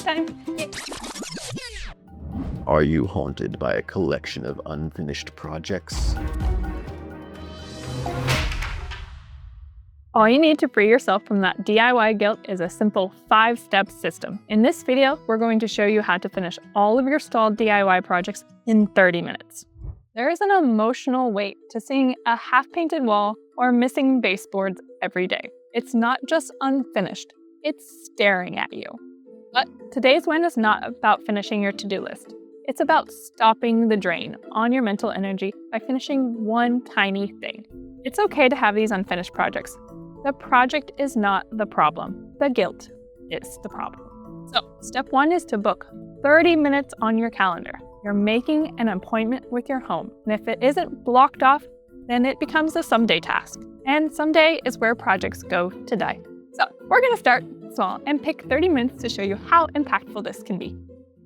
next time. Are you haunted by a collection of unfinished projects? All you need to free yourself from that DIY guilt is a simple 5-step system. In this video, we're going to show you how to finish all of your stalled DIY projects in 30 minutes. There is an emotional weight to seeing a half-painted wall or missing baseboards every day. It's not just unfinished, it's staring at you. But today's win is not about finishing your to-do list. It's about stopping the drain on your mental energy by finishing one tiny thing. It's okay to have these unfinished projects. The project is not the problem. The guilt is the problem. So, step 1 is to book 30 minutes on your calendar. You're making an appointment with your home. And if it isn't blocked off, then it becomes a someday task. And someday is where projects go to die. So we're going to start small and pick 30 minutes to show you how impactful this can be.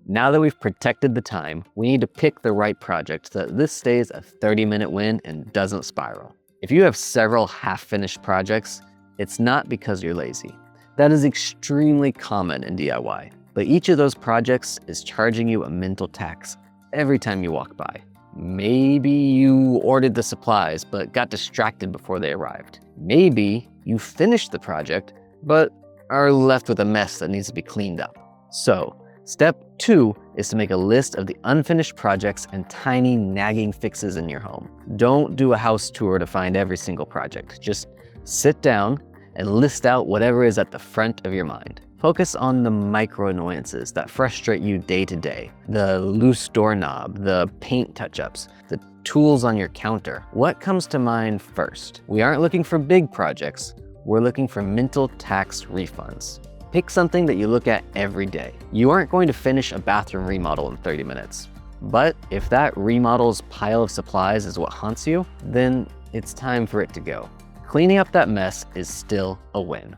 Now that we've protected the time, we need to pick the right project so that this stays a 30-minute win and doesn't spiral. If you have several half-finished projects, it's not because you're lazy. That is extremely common in DIY, but each of those projects is charging you a mental tax every time you walk by. Maybe you ordered the supplies but got distracted before they arrived. Maybe you finished the project but are left with a mess that needs to be cleaned up. So, step 2 is to make a list of the unfinished projects and tiny nagging fixes in your home. Don't do a house tour to find every single project. Just sit down and list out whatever is at the front of your mind. Focus on the micro annoyances that frustrate you day to day. The loose doorknob, the paint touch-ups, the tools on your counter. What comes to mind first? We aren't looking for big projects. We're looking for mental tax refunds. Pick something that you look at every day. You aren't going to finish a bathroom remodel in 30 minutes. But if that remodel's pile of supplies is what haunts you, then it's time for it to go. Cleaning up that mess is still a win.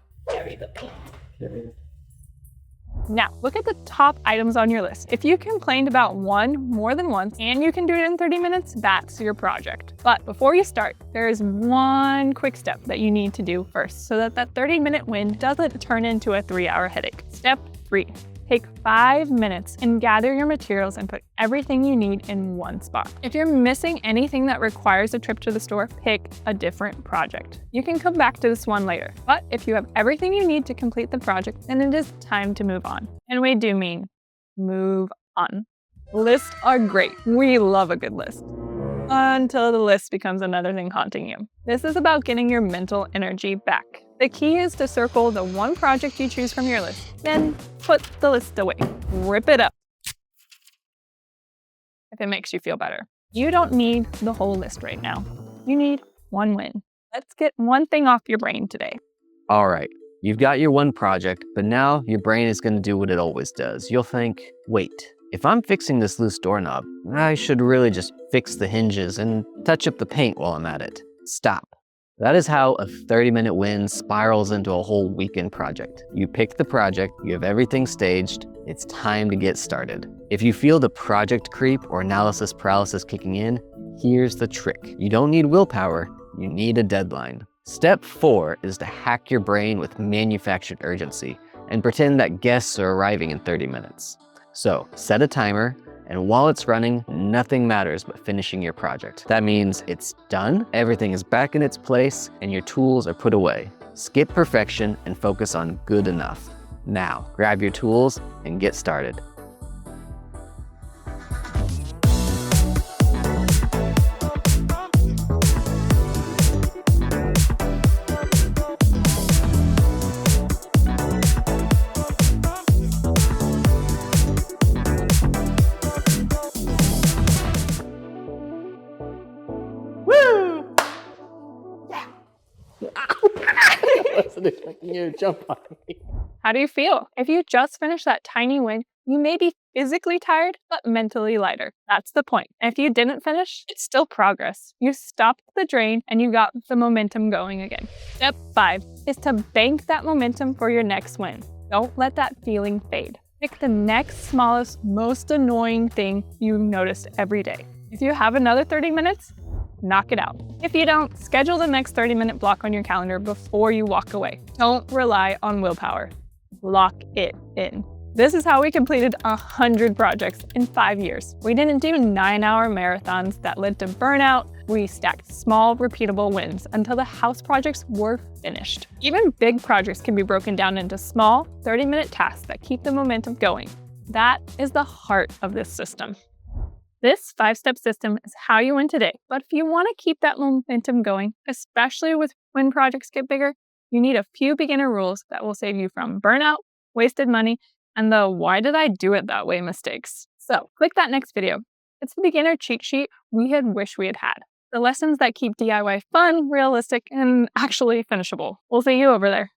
Now, look at the top items on your list. If you complained about one more than once and you can do it in 30 minutes, that's your project. But before you start, there is one quick step that you need to do first so that that 30-minute win doesn't turn into a 3-hour headache. Step 3. Take 5 minutes and gather your materials and put everything you need in one spot. If you're missing anything that requires a trip to the store, pick a different project. You can come back to this one later, but if you have everything you need to complete the project, then it is time to move on. And we do mean move on. Lists are great. We love a good list. Until the list becomes another thing haunting you. This is about getting your mental energy back. The key is to circle the one project you choose from your list, then put the list away. Rip it up if it makes you feel better. You don't need the whole list right now. You need one win. Let's get one thing off your brain today. All right, you've got your one project, but now your brain is going to do what it always does. You'll think, wait, if I'm fixing this loose doorknob, I should really just fix the hinges and touch up the paint while I'm at it. Stop. That is how a 30-minute win spirals into a whole weekend project. You pick the project, you have everything staged, it's time to get started. If you feel the project creep or analysis paralysis kicking in, here's the trick. You don't need willpower, you need a deadline. Step 4 is to hack your brain with manufactured urgency and pretend that guests are arriving in 30 minutes. So set a timer, and while it's running, nothing matters but finishing your project. That means it's done, everything is back in its place, and your tools are put away. Skip perfection and focus on good enough. Now, grab your tools and get started. I wasn't expecting you to jump on me. How do you feel? If you just finished that tiny win, you may be physically tired, but mentally lighter. That's the point. And if you didn't finish, it's still progress. You stopped the drain and you got the momentum going again. Step 5 is to bank that momentum for your next win. Don't let that feeling fade. Pick the next smallest, most annoying thing you noticed every day. If you have another 30 minutes, knock it out. If you don't, schedule the next 30-minute block on your calendar before you walk away. Don't rely on willpower. Lock it in. This is how we completed 100 projects in 5 years. We didn't do 9-hour marathons that led to burnout. We stacked small, repeatable wins until the house projects were finished. Even big projects can be broken down into small, 30-minute tasks that keep the momentum going. That is the heart of this system. This 5-step system is how you win today, but if you want to keep that momentum going, especially when projects get bigger, you need a few beginner rules that will save you from burnout, wasted money, and the why did I do it that way mistakes. So click that next video. It's the beginner cheat sheet we had wished we had had. The lessons that keep DIY fun, realistic, and actually finishable. We'll see you over there.